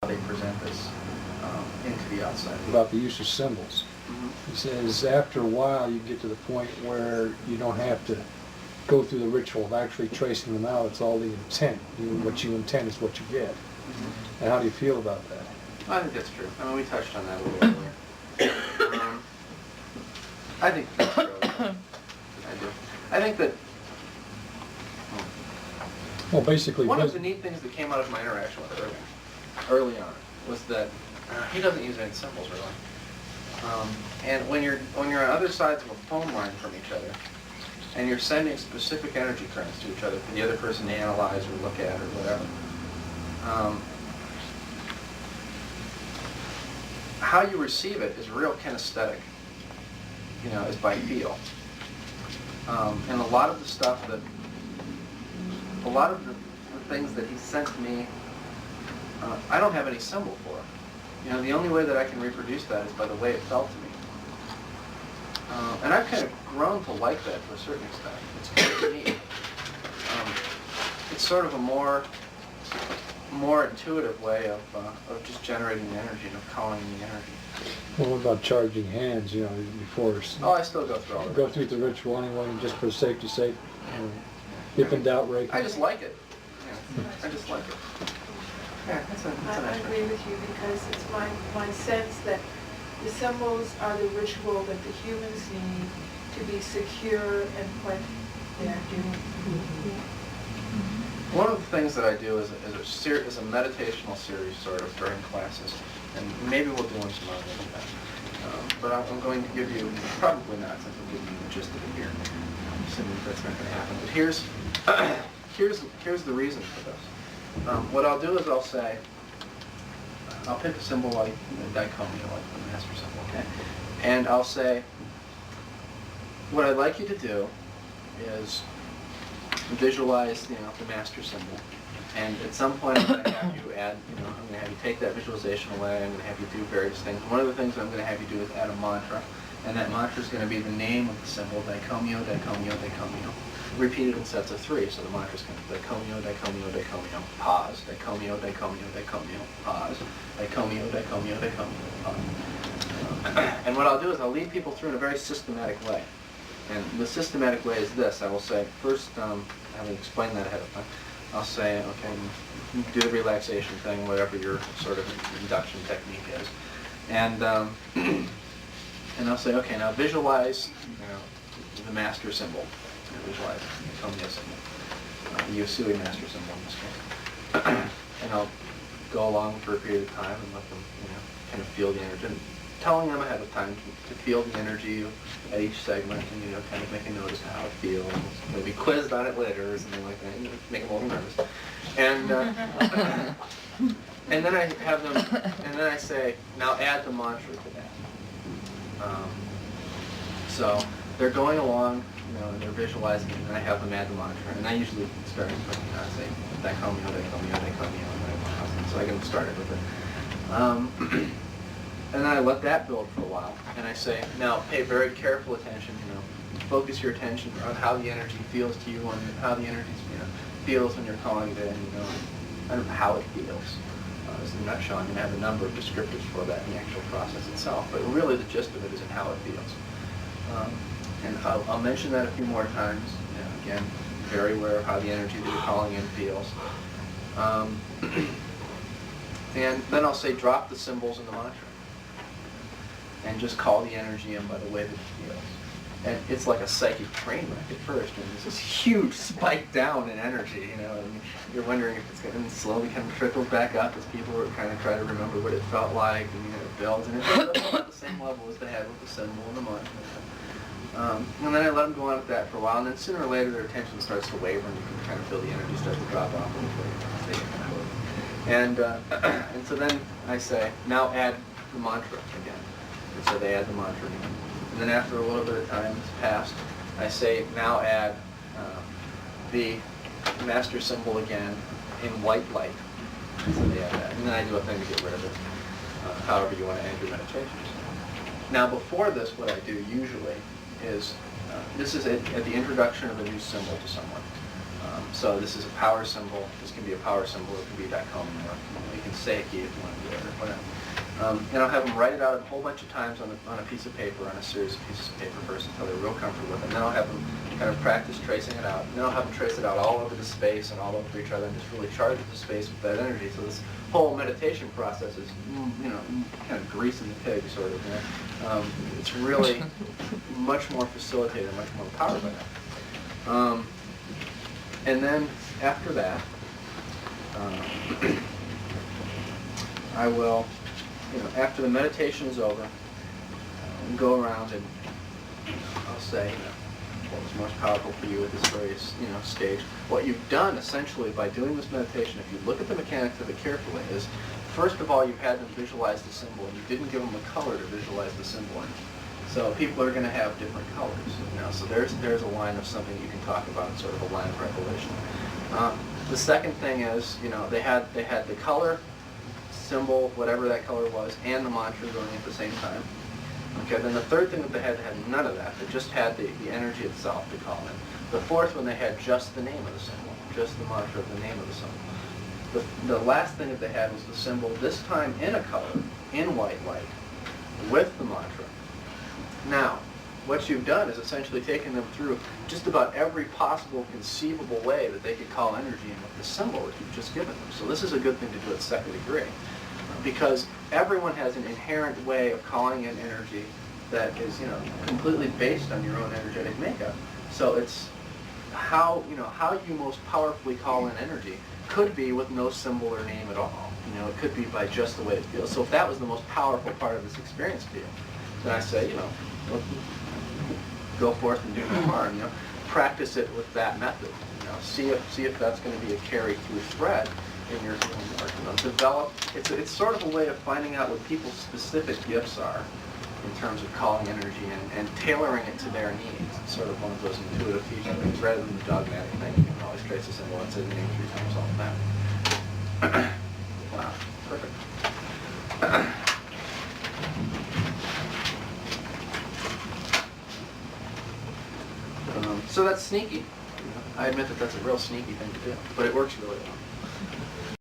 how they present this into the outside. About the use of symbols. Mm-hmm. He says after a while you get to the point where you don't have to go through the ritual of actually tracing them out. It's all the intent. What you intend is what you get. Mm-hmm. And how do you feel about that? I think that's true. I mean, we touched on that a little earlier. I think that's true. I do. I think that Well, basically, one of the neat things that came out of my interaction with Irving early on was that he doesn't use any symbols really. And when you're on other sides of a phone line from each other, and you're sending specific energy currents to each other for the other person to analyze or look at or whatever, how you receive it is real kinesthetic, is by feel. And a lot of the stuff that, a lot of the things that he sent to me, I don't have any symbol for. The only way that I can reproduce that is by the way it felt to me. And I've kind of grown to like that to a certain extent. It's kind of neat. It's sort of a more intuitive way of just generating the energy and of calling the energy. Well, what about charging hands, before? Oh, I still go through all of Go it. through the ritual anyway, just for safety's sake? If in doubt, Reiki? I just like it. Yeah, I just like it. Yeah, that's a I nice agree with you because it's my sense that the symbols are the ritual that the humans need to be secure in what they're doing. One of the things that I do is a meditational series sort of during classes, and maybe we'll do one tomorrow. But I'm going to give you, probably not, since I'm giving you the gist of it here. I'm assuming that's not going to happen. But here's the reason for this. What I'll do is I'll pick a symbol like the dicomio, like the master symbol, okay? And I'll say, what I'd like you to do is visualize, the master symbol. And at some point, I'm going to have you add, I'm going to have you take that visualization away. I'm going to have you do various things. One of the things I'm going to have you do is add a mantra. And that mantra is going to be the name of the symbol, dicomio, dicomio, dicomio. Repeated in sets of 3. So the mantra is going to be dicomio, dicomio, dicomio, pause. Dicomio, dicomio, dicomio, pause. Dicomio, dicomio, dicomio, pause. And what I'll do is I'll lead people through in a very systematic way. And the systematic way is this. I will say, first, having explained that ahead of time, I'll say, okay, do the relaxation thing, whatever your sort of induction technique is. And and I'll say, okay, now visualize, the master symbol. Visualize the Tomio symbol, the Usui master symbol in this case. And I'll go along for a period of time and let them, kind of feel the energy. And telling them ahead of time to feel the energy at each segment and, kind of make a note as to how it feels. Maybe quizzed on it later or something like that, make them a little nervous. And and then I have them, and then I say, now add the mantra to that. So they're going along, and they're visualizing it, and I have them add the mantra. And I usually start with, I say, dicomio, dicomio, dicomio, and so I can start it with it. And then I let that build for a while, and I say, now pay very careful attention, focus your attention on how the energy feels to you, and how the energy feels when you're calling it in, and how it feels. As in a nutshell, I'm going to have a number of descriptors for that in the actual process itself, but really the gist of it is in how it feels. And I'll mention that a few more times, again, very aware of how the energy that you're calling in feels. And then I'll say, drop the symbols in the mantra. And just call the energy in by the way that it feels. And it's like a psychic train wreck at first. And there's this huge spike down in energy, and you're wondering if it's going to slowly kind of trickle back up as people are kind of try to remember what it felt like, and it builds. And it's at the same level as they had with the symbol and the mantra. And then I let them go on with that for a while, and then sooner or later their attention starts to waver, and you can kind of feel the energy start to drop off a little bit. And so then I say, now add the mantra again. And so they add the mantra again. And then after a little bit of time has passed, I say, now add the master symbol again in white light. And so they add that. And then I do a thing to get rid of it, however you want to end your meditations. Now before this, what I do usually is, this is at the introduction of a new symbol to someone. So this is a power symbol. This can be a power symbol. It can be Daikon, or you can Seiki if you want to do it, or whatever. And I'll have them write it out a whole bunch of times on a piece of paper, on a series of pieces of paper first until they're real comfortable with it. And then I'll have them kind of practice tracing it out. And then I'll have them trace it out all over the space and all over each other and just really charge the space with that energy. So this whole meditation process is, kind of greasing the pig, sort of. It's really much more facilitated, much more powered by that. And then after that, I will, after the meditation is over, go around and I'll say, what was most powerful for you at this various, stage. What you've done essentially by doing this meditation, if you look at the mechanics of it carefully, is first of all you had them visualize the symbol, and you didn't give them a color to visualize the symbol in. So people are going to have different colors. So there's a line of something you can talk about, sort of a line of revelation. The second thing is, they had the color, symbol, whatever that color was, and the mantra going at the same time. Okay, then the third thing that they had none of that. They just had the energy itself to call in. The fourth one, they had just the name of the symbol, just the mantra of the name of the symbol. The last thing that they had was the symbol, this time in a color, in white light, with the mantra. Now, what you've done is essentially taken them through just about every possible conceivable way that they could call energy in with the symbol that you've just given them. So this is a good thing to do at second degree, because everyone has an inherent way of calling in energy that is, completely based on your own energetic makeup. So it's how you most powerfully call in energy could be with no symbol or name at all. It could be by just the way it feels. So if that was the most powerful part of this experience to you, then I say, go forth and do no harm. Practice it with that method. See if that's going to be a carry-through thread in your healing work. Develop. It's sort of a way of finding out what people's specific gifts are in terms of calling energy and tailoring it to their needs. It's sort of one of those intuitive teaching things rather than the dogmatic thing. You can always trace a symbol and say the name 3 times, all of that. Wow, perfect. So that's sneaky. I admit that that's a real sneaky thing to do, but it works really well.